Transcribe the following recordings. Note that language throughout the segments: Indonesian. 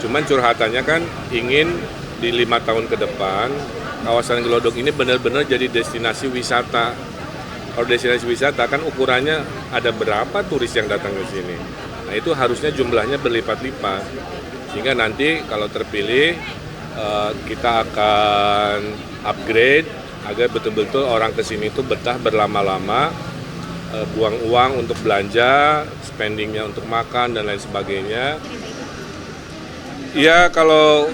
Cuman curhatannya kan ingin di 5 tahun ke depan kawasan Glodok ini benar-benar jadi destinasi wisata. Kalau destinasi wisata kan ukurannya ada berapa turis yang datang ke sini. Nah itu harusnya jumlahnya berlipat-lipat. Sehingga nanti kalau terpilih kita akan upgrade agar betul-betul orang ke sini itu betah berlama-lama, buang uang untuk belanja, spendingnya untuk makan dan lain sebagainya. Ya kalau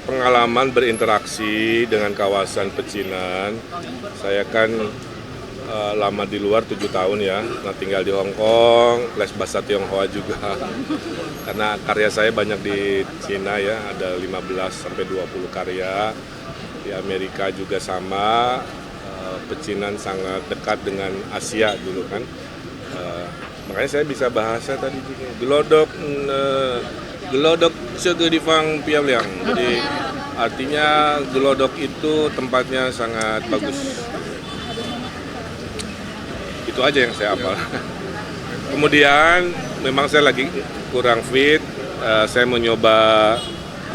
pengalaman berinteraksi dengan kawasan pecinan, saya kan lama di luar 7 tahun ya, nah tinggal di Hong Kong, les bahasa Tionghoa juga. Karena karya saya banyak di Cina ya, ada 15-20 karya. Di Amerika juga sama, pecinan sangat dekat dengan Asia dulu kan. Makanya saya bisa bahasa tadi juga. Glodok segedifang piabliang. Jadi artinya Glodok itu tempatnya sangat bagus. Itu aja yang saya hafal. Kemudian memang saya lagi kurang fit. Saya mau nyoba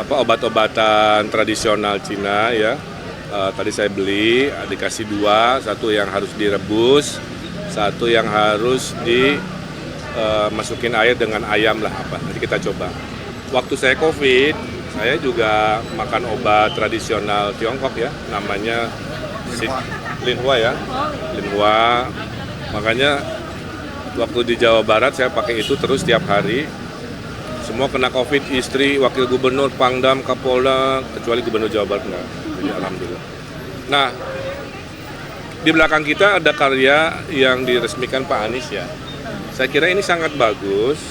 obat-obatan tradisional Cina ya. Tadi saya beli, dikasih 2, satu yang harus direbus, satu yang harus dimasukin air dengan ayam lah apa. Nanti kita coba. Waktu saya COVID, saya juga makan obat tradisional Tiongkok ya, namanya Linhua ya, Linhua. Makanya waktu di Jawa Barat saya pakai itu terus tiap hari. Semua kena COVID, istri, wakil gubernur, Pangdam, Kapolda, kecuali gubernur Jawa Barat enggak. Jadi alhamdulillah. Nah, di belakang kita ada karya yang diresmikan Pak Anies ya. Saya kira ini sangat bagus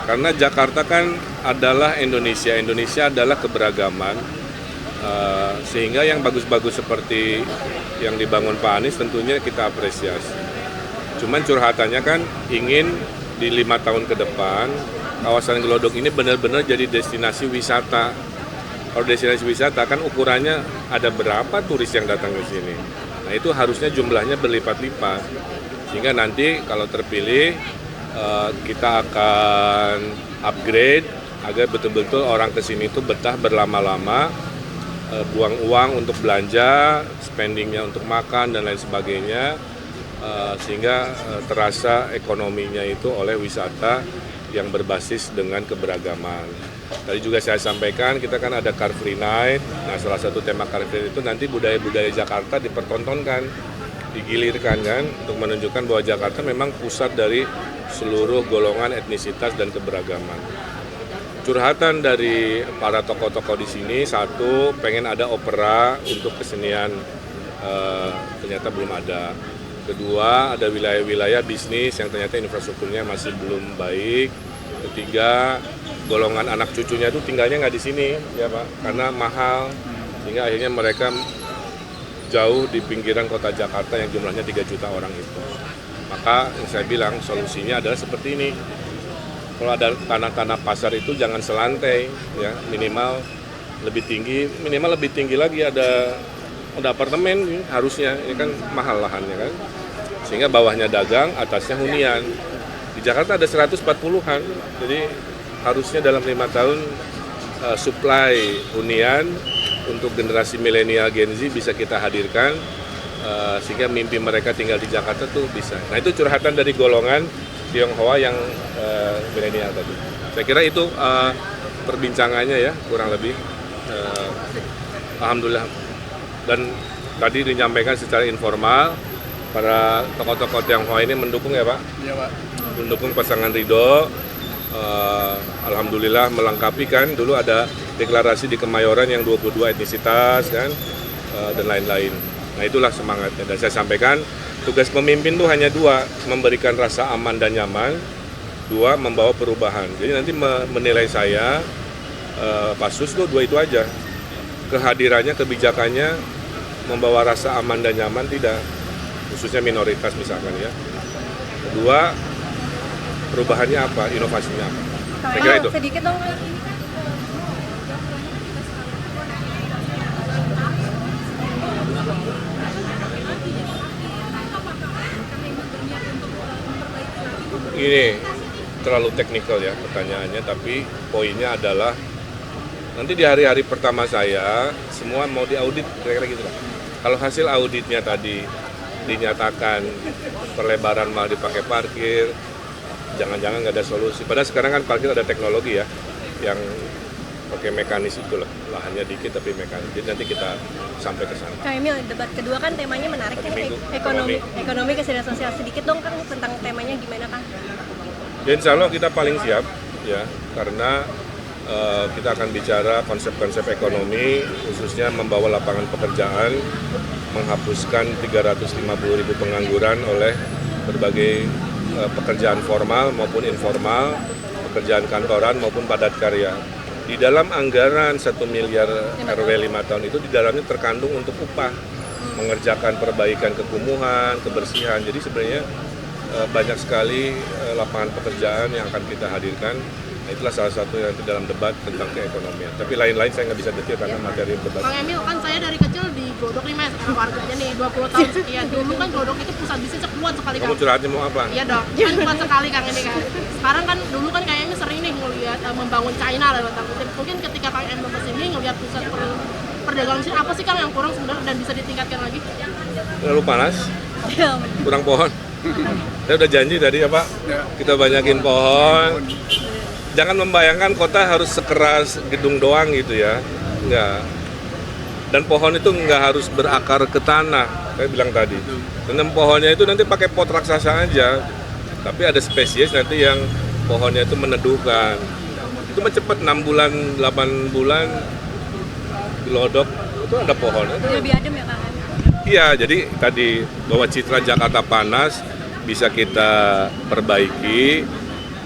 karena Jakarta kan adalah Indonesia. Indonesia adalah keberagaman. Sehingga yang bagus-bagus seperti yang dibangun Pak Anies tentunya kita apresiasi. Cuman curhatannya kan ingin di 5 tahun ke depan kawasan Glodok ini benar-benar jadi destinasi wisata. Kalau destinasi wisata kan ukurannya ada berapa turis yang datang ke sini. Nah itu harusnya jumlahnya berlipat-lipat. Sehingga nanti kalau terpilih kita akan upgrade agar betul-betul orang ke sini itu betah berlama-lama, buang uang untuk belanja, spendingnya untuk makan dan lain sebagainya, sehingga terasa ekonominya itu oleh wisata yang berbasis dengan keberagaman. Tadi juga saya sampaikan kita kan ada Car Free Night. Nah salah satu tema Car Free Night itu nanti budaya-budaya Jakarta dipertontonkan, digilirkan kan untuk menunjukkan bahwa Jakarta memang pusat dari seluruh golongan etnisitas dan keberagaman. Curhatan dari para tokoh-tokoh di sini, satu pengen ada opera untuk kesenian, ternyata belum ada. Kedua ada wilayah-wilayah bisnis yang ternyata infrastrukturnya masih belum baik. Ketiga golongan anak cucunya itu tinggalnya nggak di sini ya Pak, karena mahal, sehingga akhirnya mereka jauh di pinggiran kota Jakarta yang jumlahnya 3 juta orang itu. Maka yang saya bilang solusinya adalah seperti ini. Kalau ada tanah-tanah pasar itu jangan selantai ya, minimal lebih tinggi lagi ada apartemen harusnya, ini kan mahal lahannya kan. Sehingga bawahnya dagang, atasnya hunian. Di Jakarta ada 140-an. Jadi harusnya dalam 5 tahun supply hunian untuk generasi milenial Gen Z bisa kita hadirkan, sehingga mimpi mereka tinggal di Jakarta tuh bisa. Nah itu curhatan dari golongan Tionghoa yang milenial tadi. Saya kira itu perbincangannya ya kurang lebih. Alhamdulillah. Dan tadi menyampaikan secara informal para tokoh-tokoh Tionghoa ini mendukung ya Pak? Iya Pak. Mendukung pasangan Ridho. Alhamdulillah melengkapi kan, dulu ada deklarasi di Kemayoran yang 22 etnisitas kan, dan lain-lain. Nah itulah semangatnya, dan saya sampaikan tugas pemimpin itu hanya 2, memberikan rasa aman dan nyaman, 2 membawa perubahan. Jadi nanti menilai saya Pak Sus tuh 2 itu aja, kehadirannya, kebijakannya membawa rasa aman dan nyaman tidak, khususnya minoritas misalkan ya. Kedua, perubahannya apa, inovasinya apa. Saya kira itu. Sedikit dong. Ini terlalu teknikal ya pertanyaannya, tapi poinnya adalah Nanti di hari-hari pertama saya semua mau diaudit kira-kira gitu lah. Kalau hasil auditnya tadi dinyatakan perlebaran malah dipakai parkir, jangan-jangan nggak ada solusi. Padahal sekarang kan parkir ada teknologi ya yang pakai mekanis itulah, lahannya dikit tapi mekanis. Jadi nanti kita sampai ke sana. Kang Emil, debat kedua kan temanya menarik kan, ekonomi kesejahteraan sosial. Sedikit dong Kang tentang temanya gimana Kang? Ya, insya Allah kita paling siap ya, karena kita akan bicara konsep-konsep ekonomi, khususnya membawa lapangan pekerjaan, menghapuskan 350.000 pengangguran oleh berbagai pekerjaan formal maupun informal, pekerjaan kantoran maupun padat karya. Di dalam anggaran 1 miliar RW 5 tahun itu di dalamnya terkandung untuk upah, mengerjakan perbaikan kekumuhan, kebersihan. Jadi sebenarnya banyak sekali lapangan pekerjaan yang akan kita hadirkan. Nah, itulah salah satu yang nanti dalam debat tentang keekonomian. Tapi lain-lain saya nggak bisa detail karena materi debat. Kang Emil, kan saya dari kecil di Glodok nih Mas, warganya nih 20 tahun sekian. Dulu kan Glodok itu pusat bisnis kuat sekali Kang. Kamu curhatnya mau apa? Iya dong, kan kuat sekali Kang ini kan. Sekarang kan dulu kan kayaknya sering nih ngelihat membangun China dalam tanda kutip. Mungkin ketika Kang Emil kesini ngelihat pusat perdagangan sini apa sih Kang yang kurang sebenarnya dan bisa ditingkatkan lagi? Terlalu panas, kurang pohon. Saya udah janji tadi ya Pak, kita banyakin pohon. Jangan membayangkan kota harus sekeras gedung doang gitu ya, enggak. Dan pohon itu enggak harus berakar ke tanah, saya bilang tadi. Tanam pohonnya itu nanti pakai pot raksasa aja, tapi ada spesies nanti yang pohonnya itu meneduhkan. Itu mah cepet 6 bulan, 8 bulan di Glodok itu ada pohon. Lebih adem ya Kang? Iya, jadi tadi bahwa citra Jakarta panas bisa kita perbaiki,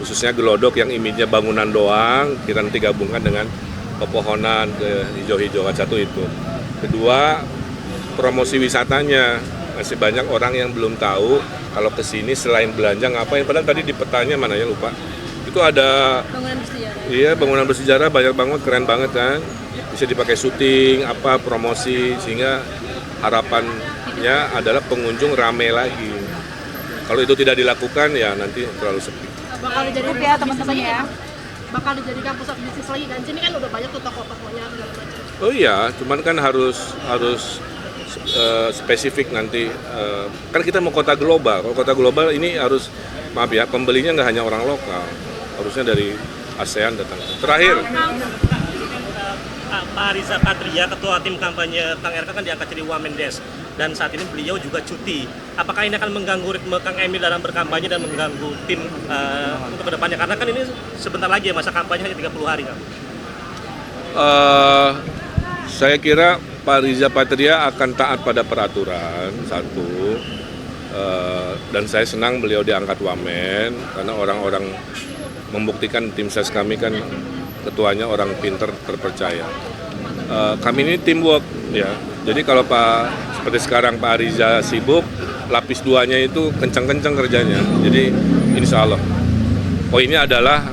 khususnya Glodok yang image-nya bangunan doang, kita nanti gabungkan dengan pepohonan ke hijau-hijauan. Satu itu. Kedua, promosi wisatanya. Masih banyak orang yang belum tahu kalau ke sini selain belanja ngapain. Padahal tadi di petanya mana ya lupa. Itu ada Bangunan bersejarah. iya, bangunan bersejarah banyak banget, keren banget kan. Bisa dipakai syuting, apa promosi sehingga harapannya adalah pengunjung rame lagi. Kalau itu tidak dilakukan ya nanti terlalu sepi. Bakal dijadikan ya teman-teman ya. Bakal dijadikan pusat bisnis lagi kan. Sini kan udah banyak tuh toko-tokonya segala macam. Oh iya, cuman kan harus spesifik nanti. Kan kita mau kota global. Kalau kota global ini harus, maaf ya, pembelinya nggak hanya orang lokal, harusnya dari ASEAN datang. Terakhir, Pak Riza Patria, Ketua Tim Kampanye Kang RK kan diangkat jadi Wamendes dan saat ini beliau juga cuti. Apakah ini akan mengganggu ritme Kang Emil dalam berkampanye dan mengganggu tim untuk kedepannya? Karena kan ini sebentar lagi ya, masa kampanye hanya 30 hari kan? saya kira Pak Riza Patria akan taat pada peraturan, satu. Dan saya senang beliau diangkat Wamen, karena orang-orang membuktikan tim ses kami kan ketuanya orang pinter, terpercaya. Kami ini teamwork ya. Jadi kalau seperti sekarang Pak Riza sibuk, lapis duanya itu kencang-kencang kerjanya. Jadi insya Allah. Poinnya adalah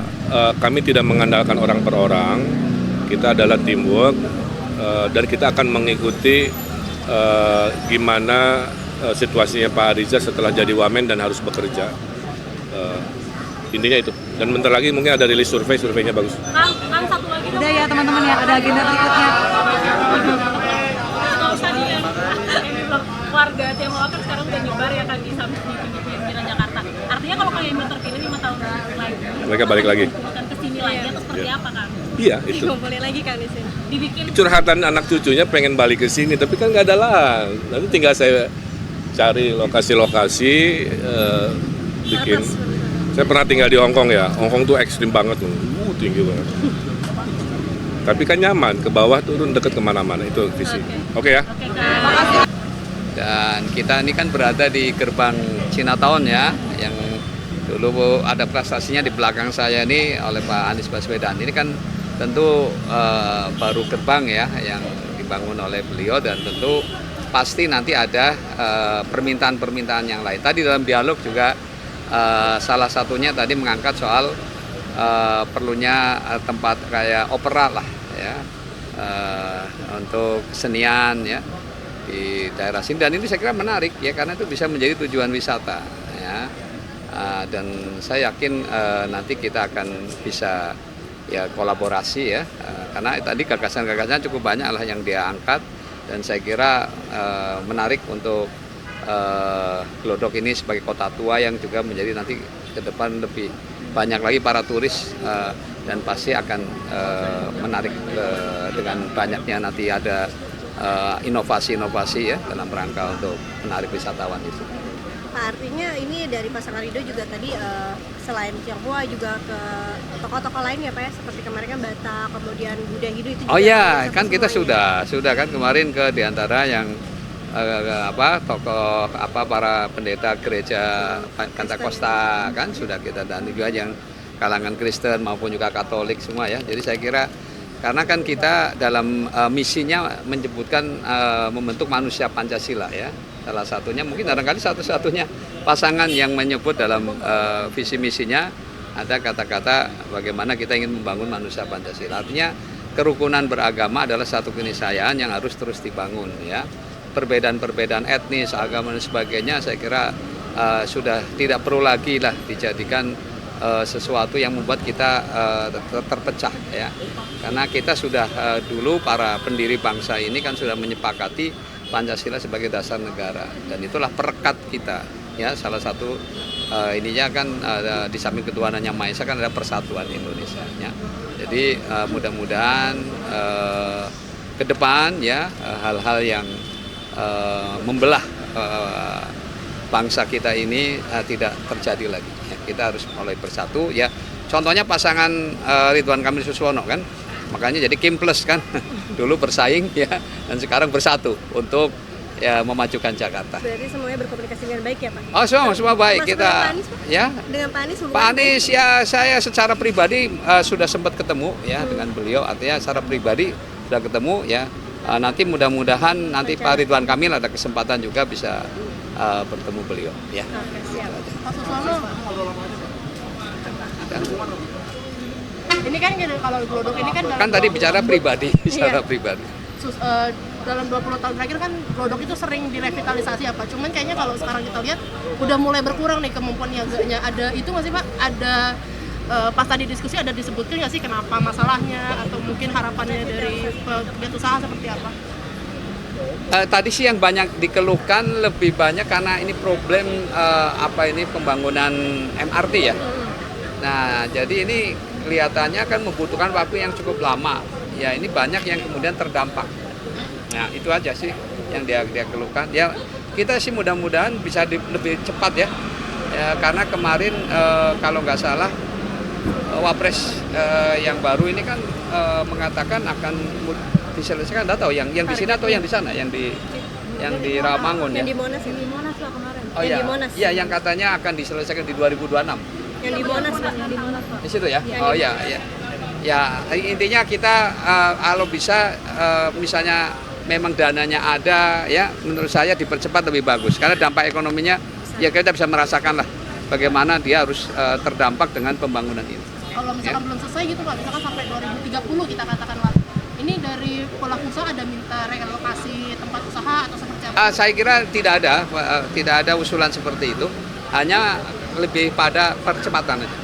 kami tidak mengandalkan orang per orang, kita adalah teamwork dan kita akan mengikuti gimana situasinya Pak Riza setelah jadi Wamen dan harus bekerja. Intinya itu. Dan bentar lagi mungkin ada rilis surveinya bagus. Kang satu lagi dong. Udah ya teman-teman ya, ada agenda berikutnya. Warga Tionghoa kan sekarang udah nyebar ya kan di pinggiran Jakarta. Artinya kalau Kang Emil terpilih 5 tahun lagi, Mereka balik lagi. bukan kesini lagi atau seperti apa Kang? Iya, itu. Boleh lagi Kang di sini. Dibikin Curhatan anak cucunya pengen balik ke sini, tapi kan nggak ada lah. Nanti tinggal saya cari lokasi-lokasi, bikin. Saya pernah tinggal di Hong Kong ya. Hong Kong tuh ekstrim banget tuh, tinggi banget. Tapi kan nyaman, ke bawah turun deket kemana-mana, itu visi. Oke ya. Oke Kang. Dan kita ini kan berada di gerbang Chinatown ya, yang dulu ada prestasinya di belakang saya ini oleh Pak Anies Baswedan. Ini kan tentu baru gerbang ya yang dibangun oleh beliau, dan tentu pasti nanti ada permintaan-permintaan yang lain. Tadi dalam dialog juga salah satunya tadi mengangkat soal perlunya tempat kayak opera lah ya, untuk kesenian ya di daerah sini, dan ini saya kira menarik ya karena itu bisa menjadi tujuan wisata ya. Dan saya yakin nanti kita akan bisa ya kolaborasi ya Karena tadi gagasan-gagasan cukup banyak lah yang dia angkat, dan saya kira menarik untuk Glodok ini sebagai kota tua yang juga menjadi nanti ke depan lebih banyak lagi para turis, dan pasti akan menarik dengan banyaknya nanti ada inovasi-inovasi ya dalam rangka untuk menarik wisatawan itu. Pak, artinya ini dari pasangan Ridho juga tadi selain Tionghoa juga ke tokoh-tokoh lain ya Pak ya, seperti kemarin kan Batak, kemudian Buddha Hindu itu juga. Oh ya, bisa kan kita semuanya. sudah kan kemarin ke diantara yang tokoh para pendeta gereja Pentakosta kan sudah kita, dan juga yang kalangan Kristen maupun juga Katolik semua ya. Jadi saya kira karena kan kita dalam misinya menyebutkan membentuk manusia Pancasila ya. Salah satunya mungkin barangkali satu-satunya pasangan yang menyebut dalam visi misinya ada kata-kata bagaimana kita ingin membangun manusia Pancasila. Artinya kerukunan beragama adalah satu keniscayaan yang harus terus dibangun ya. Perbedaan-perbedaan etnis, agama dan sebagainya saya kira sudah tidak perlu lagi lah dijadikan sesuatu yang membuat kita terpecah ya. Karena kita sudah dulu para pendiri bangsa ini kan sudah menyepakati Pancasila sebagai dasar negara, dan itulah perekat kita ya. Salah satu ininya kan di samping ketuhanan yang Maha Esa kan ada persatuan Indonesia ya. Jadi mudah-mudahan ke depan ya hal-hal yang membelah bangsa kita ini tidak terjadi lagi ya. Kita harus mulai bersatu ya. Contohnya pasangan Ridwan Kamil Suswono kan, makanya jadi Kim Plus kan dulu bersaing ya, dan sekarang bersatu untuk ya memajukan Jakarta. Berarti semuanya berkomunikasi dengan baik ya Pak? Oh semua baik Termasuk kita dengan Pak Anies, Pak? ya. Dengan Pak Anies hubungan Pak Anies ya, saya secara pribadi sudah sempat ketemu ya dengan beliau, artinya secara pribadi sudah ketemu ya. Nanti mudah-mudahan nanti Pak Ridwan Kamil ada kesempatan juga bisa bertemu beliau ya. Oke, siap. Pak Suswono, ini kan kalau Glodok ini kan dalam Kan tadi 20 bicara pribadi, secara Iya. pribadi. Dalam 20 tahun terakhir kan Glodok itu sering direvitalisasi apa, cuman kayaknya kalau sekarang kita lihat udah mulai berkurang nih kemampuan niaganya. Ada itu nggak sih Pak? Ada pas tadi diskusi ada disebutkan nggak sih kenapa masalahnya, atau mungkin harapannya dari pihak usaha seperti apa? Tadi sih yang banyak dikeluhkan lebih banyak karena ini problem pembangunan MRT ya. Nah, jadi ini kelihatannya kan membutuhkan waktu yang cukup lama. Ya, ini banyak yang kemudian terdampak. Nah, itu aja sih yang dia keluhkan. Ya, kita sih mudah-mudahan bisa lebih cepat ya. Ya, karena kemarin kalau nggak salah Wapres yang baru ini kan mengatakan akan diselesaikan, nggak tahu yang di sini atau yang di sana, yang di Rawamangun ya. Yang di Monas, yang di Monas Pak kemarin. Oh Yang iya, di Monas. iya yang katanya akan diselesaikan di 2026. Yang di Monas Pak. Yang di Monas Pak. Di situ ya? Oh iya, iya. Ya, intinya kita kalau bisa misalnya memang dananya ada ya, menurut saya dipercepat lebih bagus. Karena dampak ekonominya ya kita bisa merasakan lah bagaimana dia harus terdampak dengan pembangunan ini. Kalau misalkan belum selesai gitu Pak, misalkan sampai 2030 kita katakanlah, ini dari pelaku usaha ada minta relokasi tempat usaha atau seperti apa? Saya kira tidak ada usulan seperti itu, hanya lebih pada percepatan aja.